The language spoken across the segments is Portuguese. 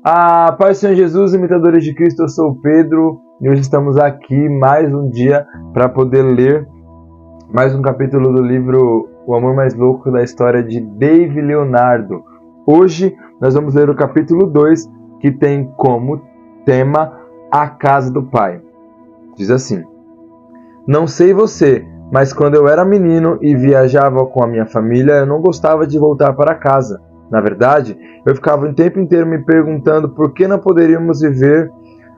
A paz do Senhor Jesus, imitadores de Cristo, eu sou o Pedro e hoje estamos aqui mais um dia para poder ler mais um capítulo do livro O Amor Mais Louco da história de Dave Leonardo. Hoje nós vamos ler o capítulo 2, que tem como tema A Casa do Pai. Diz assim: Não sei você, mas quando eu era menino e viajava com a minha família, eu não gostava de voltar para casa. Na verdade, eu ficava o tempo inteiro me perguntando por que não poderíamos viver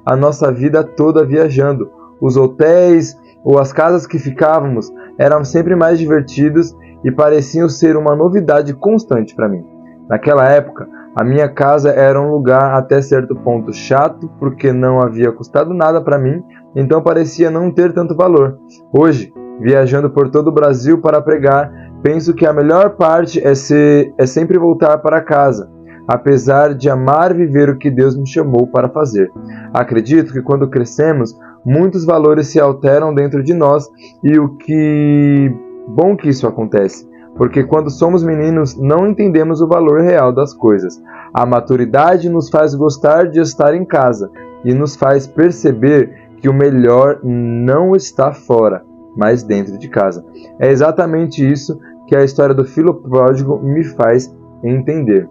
a nossa vida toda viajando. Os hotéis ou as casas que ficávamos eram sempre mais divertidos e pareciam ser uma novidade constante para mim. Naquela época, a minha casa era um lugar até certo ponto chato, porque não havia custado nada para mim, então parecia não ter tanto valor. Hoje, viajando por todo o Brasil para pregar, penso que a melhor parte é sempre voltar para casa, apesar de amar viver o que Deus me chamou para fazer. Acredito que quando crescemos, muitos valores se alteram dentro de nós e bom que isso acontece, porque quando somos meninos não entendemos o valor real das coisas. A maturidade nos faz gostar de estar em casa e nos faz perceber que o melhor não está fora, mas dentro de casa. É exatamente isso que a história do filho pródigo me faz entender.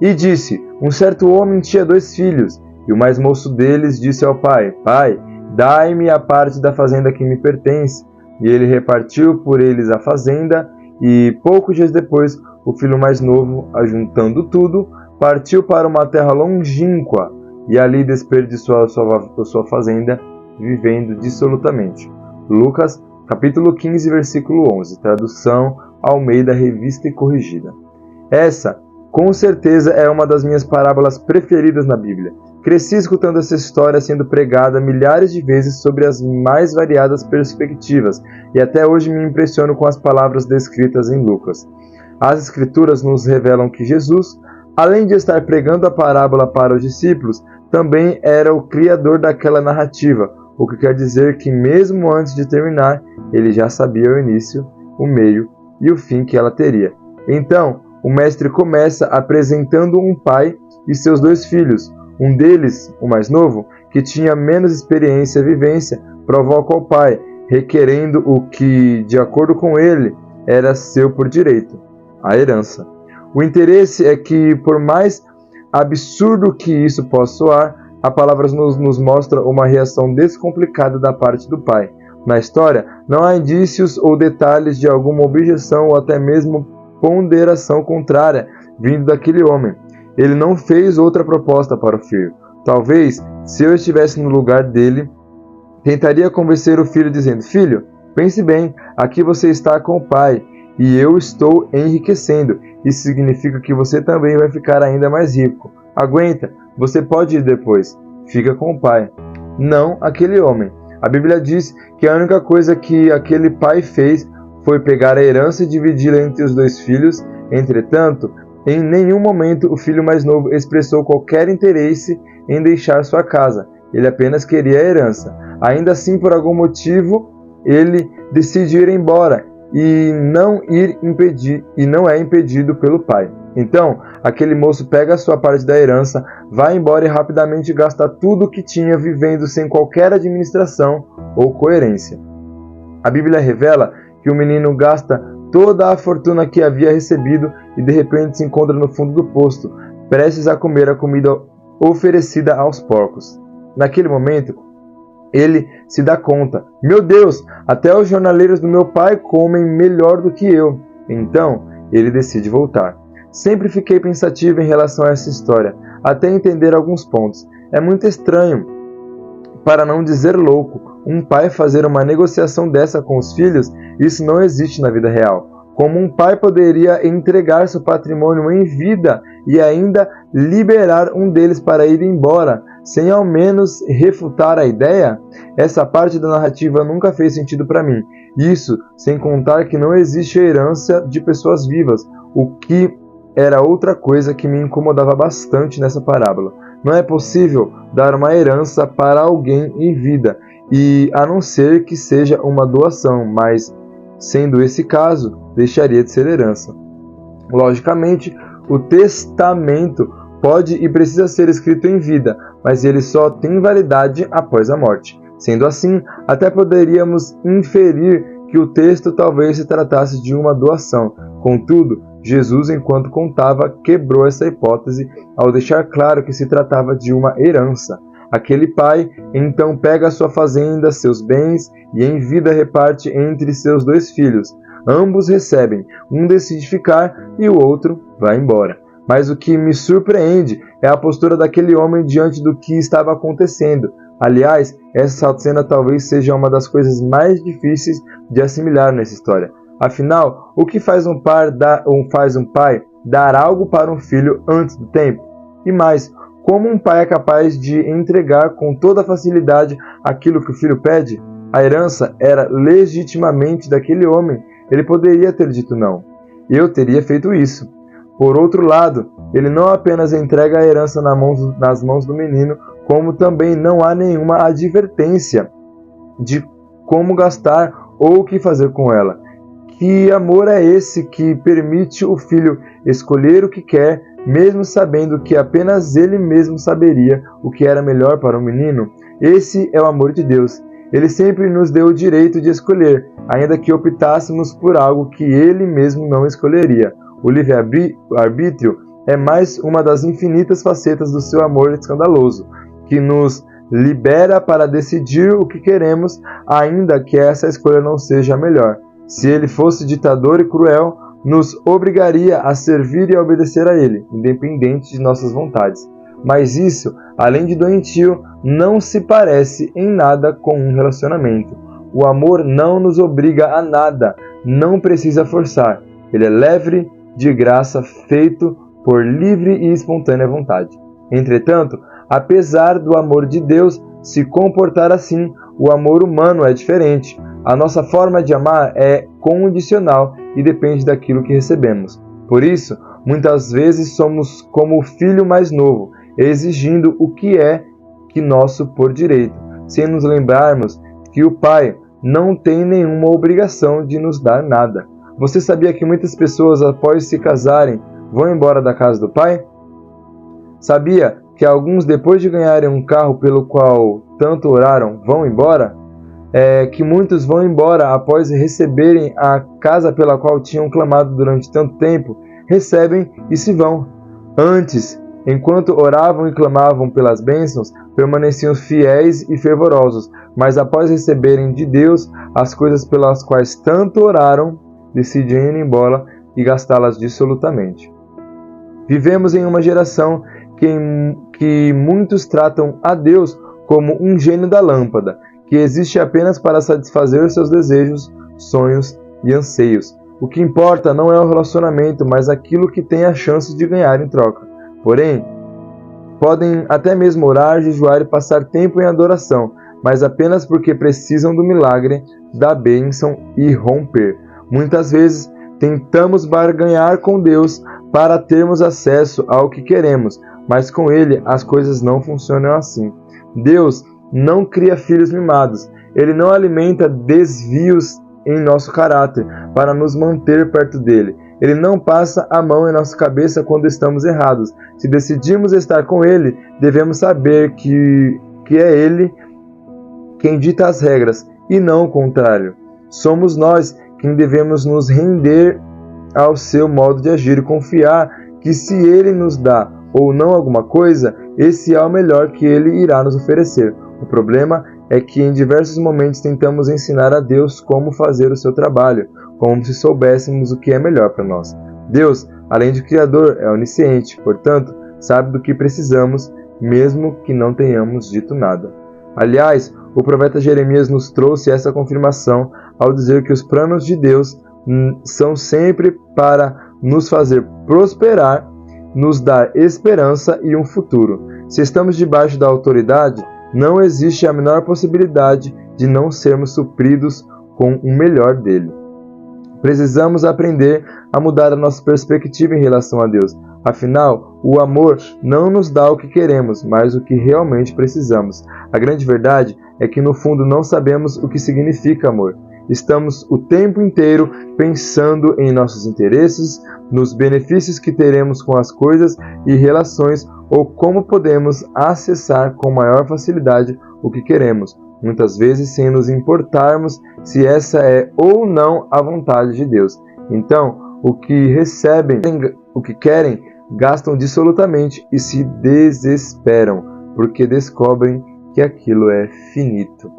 E disse: Um certo homem tinha 2 filhos, e o mais moço deles disse ao pai: Pai, dai-me a parte da fazenda que me pertence. E ele repartiu por eles a fazenda, e poucos dias depois, o filho mais novo, ajuntando tudo, partiu para uma terra longínqua, e ali desperdiçou a sua fazenda, vivendo dissolutamente. Lucas, capítulo 15, versículo 11, tradução Almeida, Revista e Corrigida. Essa, com certeza, é uma das minhas parábolas preferidas na Bíblia. Cresci escutando essa história sendo pregada milhares de vezes sobre as mais variadas perspectivas, e até hoje me impressiono com as palavras descritas em Lucas. As Escrituras nos revelam que Jesus, além de estar pregando a parábola para os discípulos, também era o criador daquela narrativa, o que quer dizer que mesmo antes de terminar, ele já sabia o início, o meio e o fim que ela teria. Então, o mestre começa apresentando um pai e seus 2 filhos. Um deles, o mais novo, que tinha menos experiência e vivência, provoca ao pai, requerendo o que, de acordo com ele, era seu por direito, a herança. O interesse é que, por mais absurdo que isso possa soar, a palavra nos mostra uma reação descomplicada da parte do pai. Na história, não há indícios ou detalhes de alguma objeção ou até mesmo ponderação contrária vindo daquele homem. Ele não fez outra proposta para o filho. Talvez, se eu estivesse no lugar dele, tentaria convencer o filho dizendo: Filho, pense bem, aqui você está com o pai e eu estou enriquecendo. Isso significa que você também vai ficar ainda mais rico. Aguenta, você pode ir depois. Fica com o pai. Não aquele homem. A Bíblia diz que a única coisa que aquele pai fez foi pegar a herança e dividi-la entre os 2 filhos. Entretanto, em nenhum momento o filho mais novo expressou qualquer interesse em deixar sua casa. Ele apenas queria a herança. Ainda assim, por algum motivo, ele decide ir embora e não é impedido pelo pai. Então, aquele moço pega a sua parte da herança, vai embora e rapidamente gasta tudo o que tinha, vivendo sem qualquer administração ou coerência. A Bíblia revela que o menino gasta toda a fortuna que havia recebido e de repente se encontra no fundo do poço, prestes a comer a comida oferecida aos porcos. Naquele momento, ele se dá conta: Meu Deus, até os jornaleiros do meu pai comem melhor do que eu. Então, ele decide voltar. Sempre fiquei pensativo em relação a essa história, até entender alguns pontos. É muito estranho, para não dizer louco, um pai fazer uma negociação dessa com os filhos. Isso não existe na vida real. Como um pai poderia entregar seu patrimônio em vida e ainda liberar um deles para ir embora, sem ao menos refutar a ideia? Essa parte da narrativa nunca fez sentido para mim. Isso sem contar que não existe herança de pessoas vivas, o que era outra coisa que me incomodava bastante nessa parábola. Não é possível dar uma herança para alguém em vida, e a não ser que seja uma doação, mas, sendo esse caso, deixaria de ser herança. Logicamente, o testamento pode e precisa ser escrito em vida, mas ele só tem validade após a morte. Sendo assim, até poderíamos inferir que o texto talvez se tratasse de uma doação. Contudo, Jesus, enquanto contava, quebrou essa hipótese ao deixar claro que se tratava de uma herança. Aquele pai então pega sua fazenda, seus bens, e em vida reparte entre seus 2 filhos. Ambos recebem, um decide ficar e o outro vai embora. Mas o que me surpreende é a postura daquele homem diante do que estava acontecendo. Aliás, essa cena talvez seja uma das coisas mais difíceis de assimilar nessa história. Afinal, o que faz um pai dar algo para um filho antes do tempo? E mais, como um pai é capaz de entregar com toda facilidade aquilo que o filho pede? A herança era legitimamente daquele homem. Ele poderia ter dito não. Eu teria feito isso. Por outro lado, ele não apenas entrega a herança nas mãos do menino, como também não há nenhuma advertência de como gastar ou o que fazer com ela. Que amor é esse que permite o filho escolher o que quer, mesmo sabendo que apenas ele mesmo saberia o que era melhor para o menino? Esse é o amor de Deus. Ele sempre nos deu o direito de escolher, ainda que optássemos por algo que ele mesmo não escolheria. O livre-arbítrio é mais uma das infinitas facetas do seu amor escandaloso, que nos libera para decidir o que queremos, ainda que essa escolha não seja a melhor. Se ele fosse ditador e cruel, nos obrigaria a servir e a obedecer a ele, independente de nossas vontades. Mas isso, além de doentio, não se parece em nada com um relacionamento. O amor não nos obriga a nada, não precisa forçar. Ele é leve, de graça, feito por livre e espontânea vontade. Entretanto, apesar do amor de Deus se comportar assim, o amor humano é diferente. A nossa forma de amar é condicional e depende daquilo que recebemos. Por isso, muitas vezes somos como o filho mais novo, exigindo o que é que nosso por direito, sem nos lembrarmos que o Pai não tem nenhuma obrigação de nos dar nada. Você sabia que muitas pessoas, após se casarem, vão embora da casa do Pai? Sabia que alguns, depois de ganharem um carro pelo qual tanto oraram, vão embora? Que muitos vão embora após receberem a casa pela qual tinham clamado durante tanto tempo, recebem e se vão. Antes, enquanto oravam e clamavam pelas bênçãos, permaneciam fiéis e fervorosos, mas após receberem de Deus as coisas pelas quais tanto oraram, decidem ir embora e gastá-las dissolutamente. Vivemos em uma geração que muitos tratam a Deus como um gênio da lâmpada, que existe apenas para satisfazer seus desejos, sonhos e anseios. O que importa não é o relacionamento, mas aquilo que tem a chance de ganhar em troca. Porém, podem até mesmo orar, jejuar e passar tempo em adoração, mas apenas porque precisam do milagre, da bênção e romper. Muitas vezes, tentamos barganhar com Deus para termos acesso ao que queremos, mas com Ele as coisas não funcionam assim. Deus não cria filhos mimados. Ele não alimenta desvios em nosso caráter para nos manter perto dele. Ele não passa a mão em nossa cabeça quando estamos errados. Se decidimos estar com Ele, devemos saber que é Ele quem dita as regras e não o contrário. Somos nós quem devemos nos render ao seu modo de agir e confiar que se Ele nos dá ou não alguma coisa, esse é o melhor que Ele irá nos oferecer. O problema é que em diversos momentos tentamos ensinar a Deus como fazer o seu trabalho, como se soubéssemos o que é melhor para nós. Deus, além de Criador, é onisciente, portanto, sabe do que precisamos, mesmo que não tenhamos dito nada. Aliás, o profeta Jeremias nos trouxe essa confirmação ao dizer que os planos de Deus são sempre para nos fazer prosperar, nos dar esperança e um futuro. Se estamos debaixo da autoridade, não existe a menor possibilidade de não sermos supridos com o melhor dele. Precisamos aprender a mudar a nossa perspectiva em relação a Deus. Afinal, o amor não nos dá o que queremos, mas o que realmente precisamos. A grande verdade é que no fundo não sabemos o que significa amor. estamos o tempo inteiro pensando em nossos interesses, nos benefícios que teremos com as coisas e relações ou como podemos acessar com maior facilidade o que queremos, muitas vezes sem nos importarmos se essa é ou não a vontade de Deus. Então, o que recebem, o que querem, gastam dissolutamente e se desesperam, porque descobrem que aquilo é finito.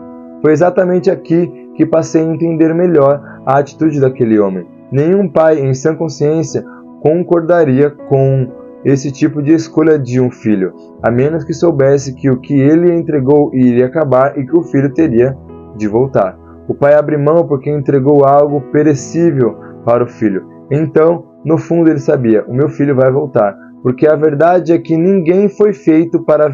Foi exatamente aqui que passei a entender melhor a atitude daquele homem. Nenhum pai, em sã consciência, concordaria com esse tipo de escolha de um filho, a menos que soubesse que o que ele entregou iria acabar e que o filho teria de voltar. O pai abre mão porque entregou algo perecível para o filho. Então, no fundo ele sabia, o meu filho vai voltar, porque a verdade é que ninguém foi feito para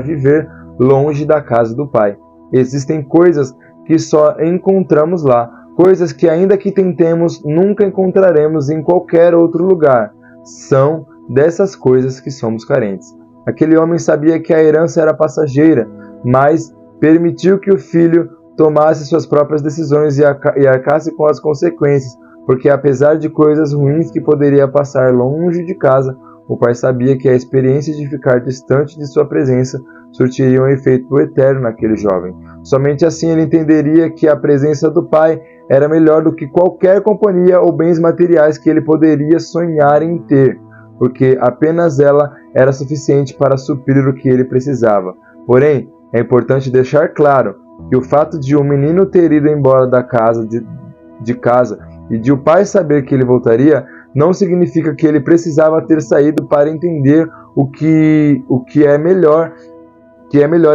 viver longe da casa do pai. Existem coisas que só encontramos lá, coisas que ainda que tentemos, nunca encontraremos em qualquer outro lugar. São dessas coisas que somos carentes. Aquele homem sabia que a herança era passageira, mas permitiu que o filho tomasse suas próprias decisões e arcasse com as consequências, porque apesar de coisas ruins que poderia passar longe de casa, o pai sabia que a experiência de ficar distante de sua presença surtiria um efeito eterno naquele jovem. Somente assim ele entenderia que a presença do pai era melhor do que qualquer companhia ou bens materiais que ele poderia sonhar em ter, porque apenas ela era suficiente para suprir o que ele precisava. Porém, é importante deixar claro que o fato de um menino ter ido embora da casa de casa e de o pai saber que ele voltaria não significa que ele precisava ter saído para entender que é melhor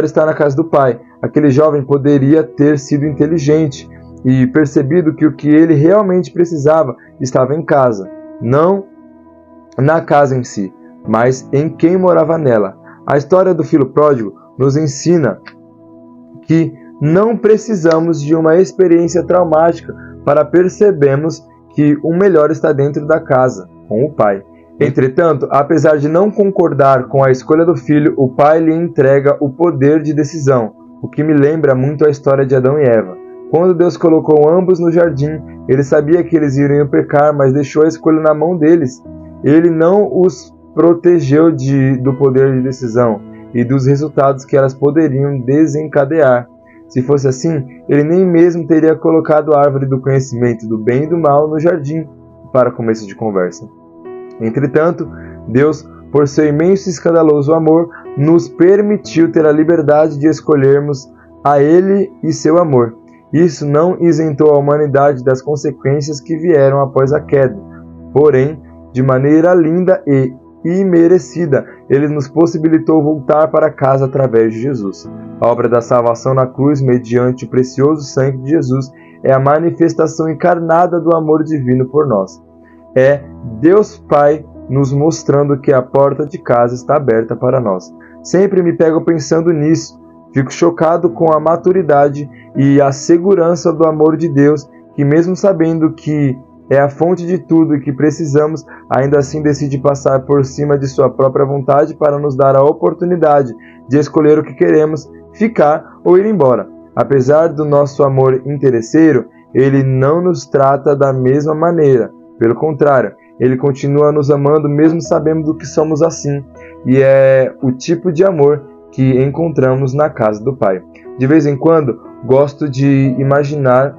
estar na casa do pai. Aquele jovem poderia ter sido inteligente e percebido que o que ele realmente precisava estava em casa, não na casa em si, mas em quem morava nela. A história do filho pródigo nos ensina que não precisamos de uma experiência traumática para percebermos que o melhor está dentro da casa, com o pai. Entretanto, apesar de não concordar com a escolha do filho, o pai lhe entrega o poder de decisão, o que me lembra muito a história de Adão e Eva. Quando Deus colocou ambos no jardim, ele sabia que eles iriam pecar, mas deixou a escolha na mão deles. Ele não os protegeu do poder de decisão e dos resultados que elas poderiam desencadear. Se fosse assim, ele nem mesmo teria colocado a árvore do conhecimento do bem e do mal no jardim para começo de conversa. Entretanto, Deus, por seu imenso e escandaloso amor, nos permitiu ter a liberdade de escolhermos a Ele e seu amor. Isso não isentou a humanidade das consequências que vieram após a queda. Porém, de maneira linda e imerecida, Ele nos possibilitou voltar para casa através de Jesus. A obra da salvação na cruz, mediante o precioso sangue de Jesus, é a manifestação encarnada do amor divino por nós. É Deus Pai nos mostrando que a porta de casa está aberta para nós. Sempre me pego pensando nisso. Fico chocado com a maturidade e a segurança do amor de Deus, que mesmo sabendo que é a fonte de tudo e que precisamos, ainda assim decide passar por cima de sua própria vontade para nos dar a oportunidade de escolher o que queremos, ficar ou ir embora. Apesar do nosso amor interesseiro, Ele não nos trata da mesma maneira. Pelo contrário, Ele continua nos amando mesmo sabendo que somos assim, e é o tipo de amor que encontramos na casa do Pai. De vez em quando, gosto de imaginar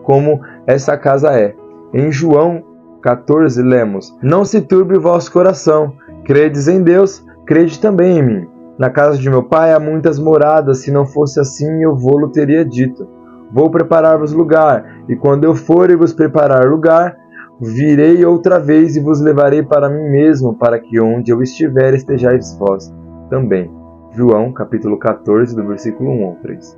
como essa casa é. Em João 14 lemos: Não se turbe o vosso coração, credes em Deus, crede também em mim. Na casa de meu pai há muitas moradas, se não fosse assim eu vô-lo teria dito. Vou preparar-vos lugar, e quando eu for e vos preparar lugar, virei outra vez e vos levarei para mim mesmo, para que onde eu estiver estejais vós também. João capítulo 14, do versículo 1 ao 3.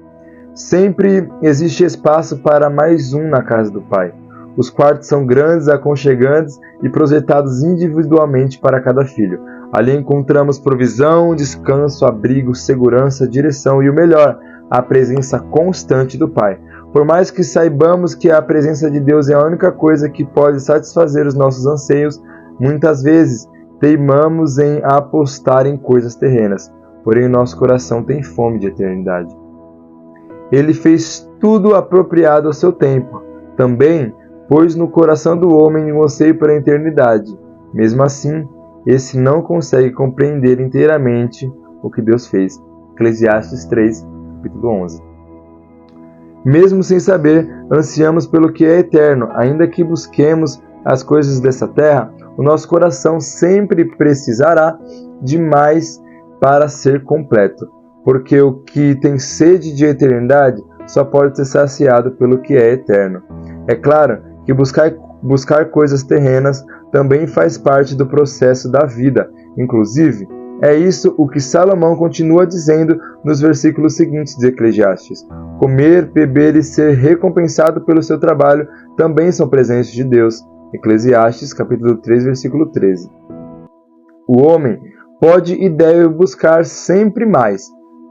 Sempre existe espaço para mais um na casa do Pai. Os quartos são grandes, aconchegantes e projetados individualmente para cada filho. Ali encontramos provisão, descanso, abrigo, segurança, direção e o melhor, a presença constante do Pai. Por mais que saibamos que a presença de Deus é a única coisa que pode satisfazer os nossos anseios, muitas vezes teimamos em apostar em coisas terrenas. Porém, o nosso coração tem fome de eternidade. ele fez tudo apropriado ao seu tempo. Também pôs no coração do homem um anseio pela eternidade. Mesmo assim, esse não consegue compreender inteiramente o que Deus fez. Eclesiastes 3, capítulo 11. Mesmo sem saber, ansiamos pelo que é eterno. Ainda que busquemos as coisas dessa terra, o nosso coração sempre precisará de mais para ser completo. Porque o que tem sede de eternidade só pode ser saciado pelo que é eterno. É claro que buscar coisas terrenas também faz parte do processo da vida. Inclusive, é isso o que Salomão continua dizendo nos versículos seguintes de Eclesiastes. Comer, beber e ser recompensado pelo seu trabalho também são presentes de Deus. Eclesiastes, capítulo 3, versículo 13. O homem pode e deve buscar sempre mais,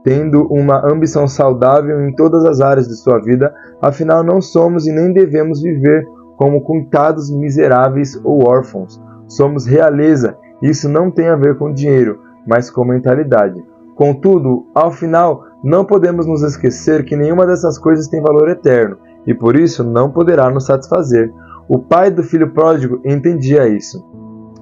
tendo uma ambição saudável em todas as áreas de sua vida, afinal não somos e nem devemos viver como coitados miseráveis ou órfãos. Somos realeza, e isso não tem a ver com dinheiro, mas com mentalidade. Contudo, ao final, não podemos nos esquecer que nenhuma dessas coisas tem valor eterno, e por isso não poderá nos satisfazer. O pai do filho pródigo entendia isso.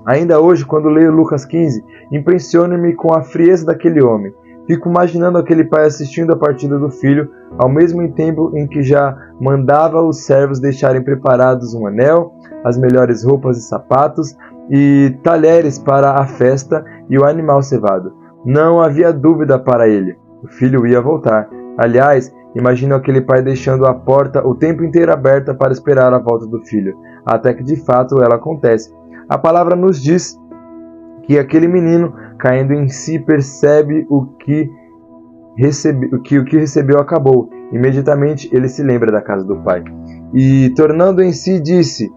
Ainda hoje, quando leio Lucas 15, impressiona-me com a frieza daquele homem. Fico imaginando aquele pai assistindo a partida do filho, ao mesmo tempo em que já mandava os servos deixarem preparados um anel, as melhores roupas e sapatos, e talheres para a festa e o animal cevado. Não havia dúvida para ele. O filho ia voltar. Aliás, imagino aquele pai deixando a porta o tempo inteiro aberta para esperar a volta do filho, até que de fato ela acontece. A palavra nos diz que aquele menino, caindo em si, percebe o que recebeu acabou. Imediatamente ele se lembra da casa do pai. E, tornando em si, disse: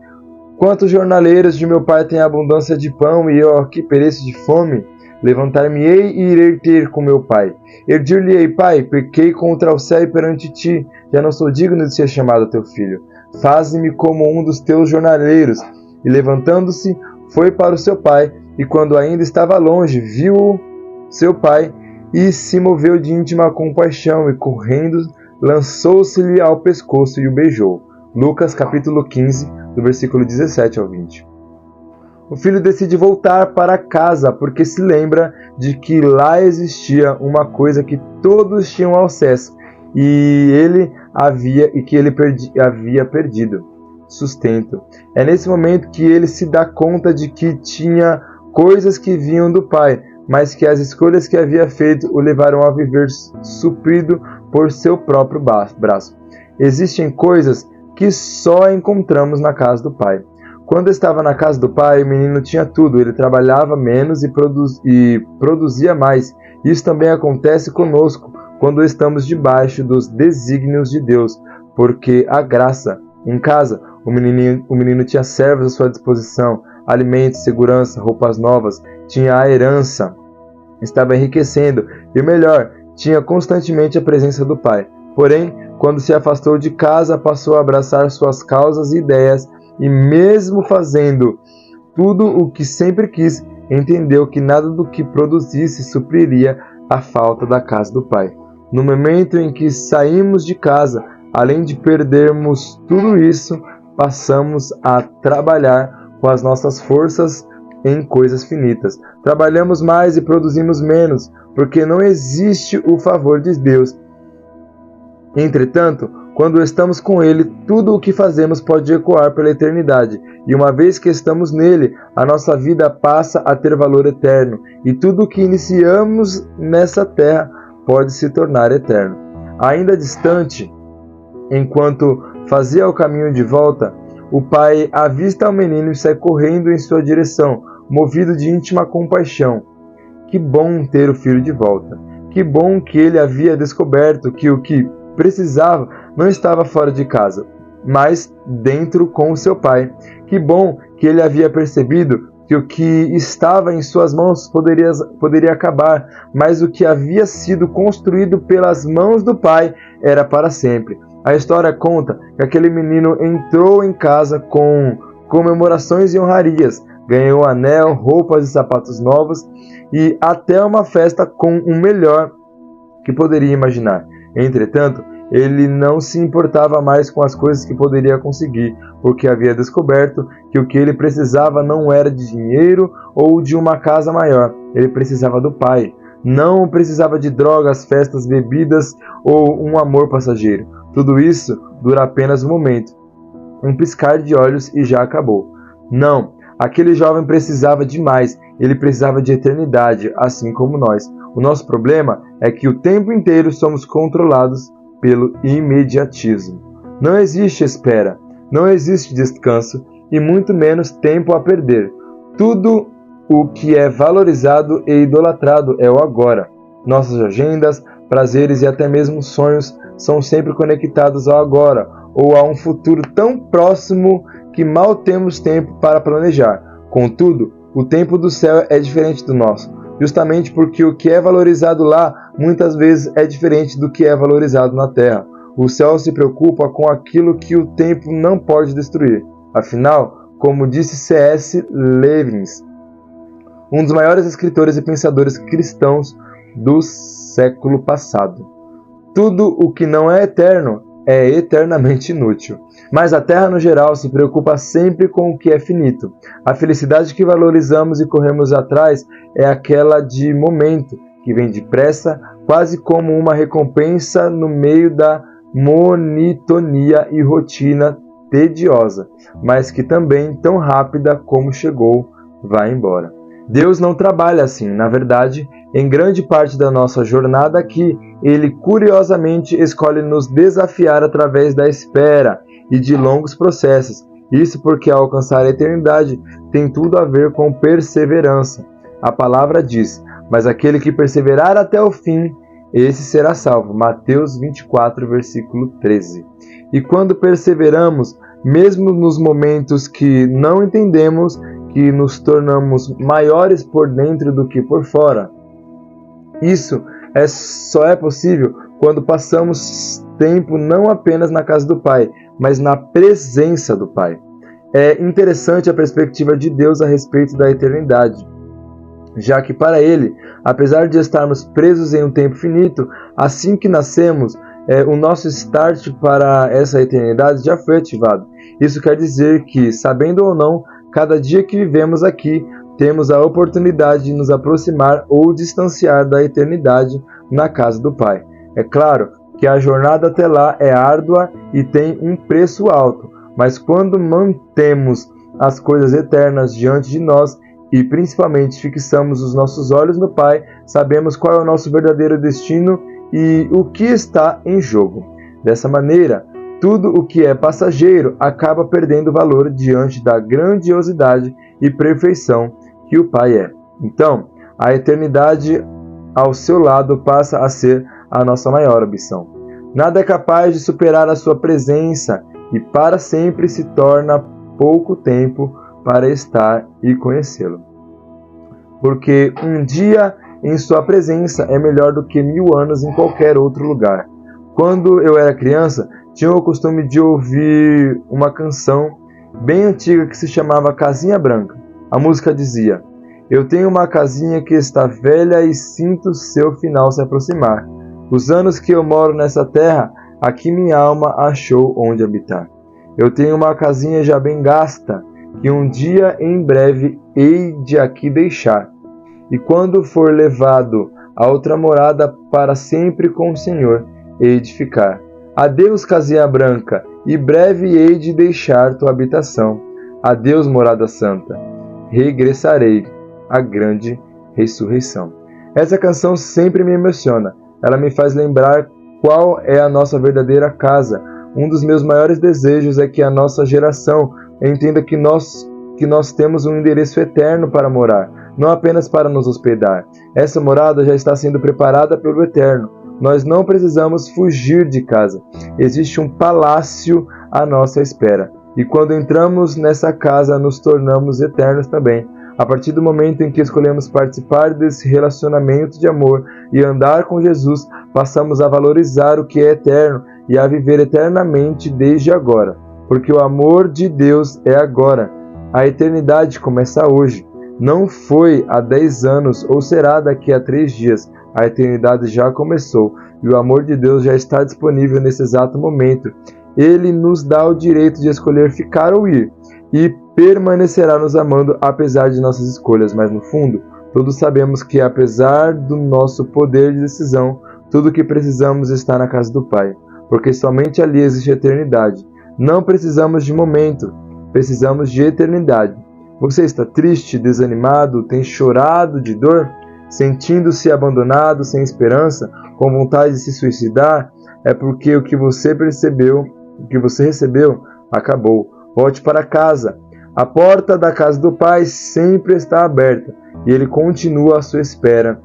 quantos jornaleiros de meu pai têm abundância de pão, e eu aqui pereço de fome? Levantar-me-ei e irei ter com meu pai. Eu dir-lhe-ei: pai, pequei contra o céu e perante ti, já não sou digno de ser chamado teu filho. Faze-me como um dos teus jornaleiros. E levantando-se, foi para o seu pai, e quando ainda estava longe, viu seu pai, e se moveu de íntima compaixão, e correndo, lançou-se-lhe ao pescoço e o beijou. Lucas capítulo 15, do versículo 17 ao 20. O filho decide voltar para casa porque se lembra de que lá existia uma coisa que todos tinham acesso e que ele havia perdido: sustento. É nesse momento que ele se dá conta de que tinha coisas que vinham do pai, mas que as escolhas que havia feito o levaram a viver suprido por seu próprio braço. Existem coisas que só encontramos na casa do pai. Quando estava na casa do pai, o menino tinha tudo. Ele trabalhava menos e produzia mais. Isso também acontece conosco quando estamos debaixo dos desígnios de Deus, porque a graça. Em casa, o menino tinha servos à sua disposição, alimentos, segurança, roupas novas, tinha a herança, estava enriquecendo e, o melhor, tinha constantemente a presença do pai. Porém, quando se afastou de casa, passou a abraçar suas causas e ideias e, mesmo fazendo tudo o que sempre quis, entendeu que nada do que produzisse supriria a falta da casa do pai. No momento em que saímos de casa, além de perdermos tudo isso, passamos a trabalhar com as nossas forças em coisas finitas. Trabalhamos mais e produzimos menos, porque não existe o favor de Deus. Entretanto, quando estamos com Ele, tudo o que fazemos pode ecoar pela eternidade, e uma vez que estamos nele, a nossa vida passa a ter valor eterno, e tudo o que iniciamos nessa terra pode se tornar eterno. Ainda distante, enquanto fazia o caminho de volta, o pai avista o menino e sai correndo em sua direção, movido de íntima compaixão. Que bom ter o filho de volta. Que bom que ele havia descoberto que o que precisava não estava fora de casa, mas dentro com o seu pai. Que bom que ele havia percebido que o que estava em suas mãos poderia acabar, mas o que havia sido construído pelas mãos do pai era para sempre. A história conta que aquele menino entrou em casa com comemorações e honrarias, ganhou anel, roupas e sapatos novos e até uma festa com o melhor que poderia imaginar. Entretanto, ele não se importava mais com as coisas que poderia conseguir, porque havia descoberto que o que ele precisava não era de dinheiro ou de uma casa maior. Ele precisava do Pai. Não precisava de drogas, festas, bebidas ou um amor passageiro. Tudo isso dura apenas um momento, um piscar de olhos e já acabou. Não, aquele jovem precisava de mais. Ele precisava de eternidade, assim como nós. O nosso problema é que o tempo inteiro somos controlados pelo imediatismo. Não existe espera, não existe descanso e muito menos tempo a perder. Tudo o que é valorizado e idolatrado é o agora. Nossas agendas, prazeres e até mesmo sonhos são sempre conectados ao agora ou a um futuro tão próximo que mal temos tempo para planejar. Contudo, o tempo do céu é diferente do nosso, justamente porque o que é valorizado lá muitas vezes é diferente do que é valorizado na terra. O céu se preocupa com aquilo que o tempo não pode destruir. Afinal, como disse C.S. Lewis, um dos maiores escritores e pensadores cristãos do século passado, tudo o que não é eterno é eternamente inútil. Mas a Terra, no geral, se preocupa sempre com o que é finito. A felicidade que valorizamos e corremos atrás é aquela de momento, que vem depressa, quase como uma recompensa no meio da monotonia e rotina tediosa, mas que também, tão rápida como chegou, vai embora. Deus não trabalha assim. Na verdade, em grande parte da nossa jornada aqui, Ele curiosamente escolhe nos desafiar através da espera e de longos processos. Isso porque ao alcançar a eternidade tem tudo a ver com perseverança. A palavra diz: mas aquele que perseverar até o fim, esse será salvo. Mateus 24, versículo 13. E quando perseveramos, mesmo nos momentos que não entendemos, que nos tornamos maiores por dentro do que por fora. Isso só é possível quando passamos tempo não apenas na casa do Pai, mas na presença do Pai. É interessante a perspectiva de Deus a respeito da eternidade, já que para Ele, apesar de estarmos presos em um tempo finito, assim que nascemos, o nosso start para essa eternidade já foi ativado. Isso quer dizer que, sabendo ou não, cada dia que vivemos aqui, temos a oportunidade de nos aproximar ou distanciar da eternidade na casa do Pai. É claro que a jornada até lá é árdua e tem um preço alto, mas quando mantemos as coisas eternas diante de nós e principalmente fixamos os nossos olhos no Pai, sabemos qual é o nosso verdadeiro destino e o que está em jogo. Dessa maneira, tudo o que é passageiro acaba perdendo valor diante da grandiosidade e perfeição que o Pai é. Então, a eternidade ao seu lado passa a ser a nossa maior ambição. Nada é capaz de superar a sua presença e para sempre se torna pouco tempo para estar e conhecê-lo. Porque um dia em sua presença é melhor do que 1000 anos em qualquer outro lugar. Quando eu era criança, tinha o costume de ouvir uma canção bem antiga que se chamava Casinha Branca. A música dizia: eu tenho uma casinha que está velha e sinto seu final se aproximar. Os anos que eu moro nessa terra, aqui minha alma achou onde habitar. Eu tenho uma casinha já bem gasta, que um dia em breve hei de aqui deixar. E quando for levado a outra morada para sempre com o Senhor, hei de ficar. Adeus, casinha branca, e breve hei de deixar tua habitação. Adeus, morada santa, regressarei à grande ressurreição. Essa canção sempre me emociona. Ela me faz lembrar qual é a nossa verdadeira casa. Um dos meus maiores desejos é que a nossa geração entenda que nós temos um endereço eterno para morar, não apenas para nos hospedar. Essa morada já está sendo preparada pelo Eterno. Nós não precisamos fugir de casa. Existe um palácio à nossa espera. E quando entramos nessa casa, nos tornamos eternos também. A partir do momento em que escolhemos participar desse relacionamento de amor e andar com Jesus, passamos a valorizar o que é eterno e a viver eternamente desde agora. Porque o amor de Deus é agora. A eternidade começa hoje. Não foi há 10 anos ou será daqui a 3 dias. A eternidade já começou e o amor de Deus já está disponível nesse exato momento. Ele nos dá o direito de escolher ficar ou ir e permanecerá nos amando apesar de nossas escolhas, mas no fundo, todos sabemos que apesar do nosso poder de decisão, tudo o que precisamos está na casa do Pai, porque somente ali existe eternidade. Não precisamos de momento, precisamos de eternidade. Você está triste, desanimado, tem chorado de dor, sentindo-se abandonado, sem esperança, com vontade de se suicidar? É porque o que você recebeu, acabou. Volte para casa. A porta da casa do Pai sempre está aberta e Ele continua à sua espera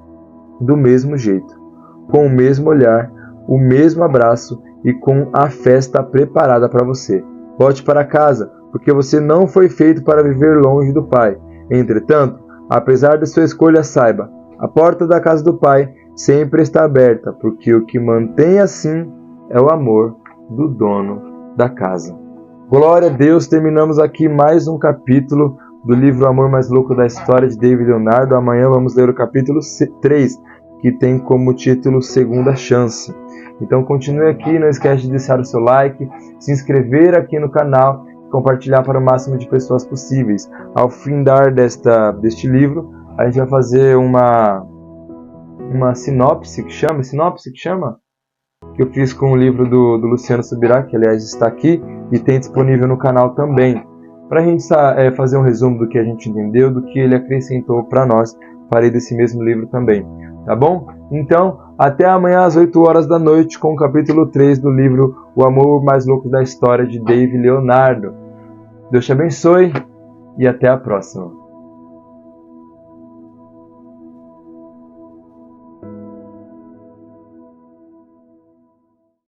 do mesmo jeito, com o mesmo olhar, o mesmo abraço e com a festa preparada para você. Volte para casa, porque você não foi feito para viver longe do Pai. Entretanto, apesar de sua escolha, saiba, a porta da casa do Pai sempre está aberta, porque o que mantém assim é o amor do dono da casa. Glória a Deus, terminamos aqui mais um capítulo do livro O Amor Mais Louco da História de David Leonardo. Amanhã vamos ler o capítulo 3, que tem como título Segunda Chance. Então continue aqui, não esquece de deixar o seu like, se inscrever aqui no canal e compartilhar para o máximo de pessoas possíveis. Ao findar deste livro, a gente vai fazer uma sinopse que chama? Que eu fiz com o livro do Luciano Subirá, que aliás está aqui e tem disponível no canal também, para a gente fazer um resumo do que a gente entendeu, do que ele acrescentou para nós. Farei desse mesmo livro também, tá bom? Então, até amanhã às 8 horas da noite com o capítulo 3 do livro O Amor Mais Louco da História de David Leonardo. Deus te abençoe e até a próxima.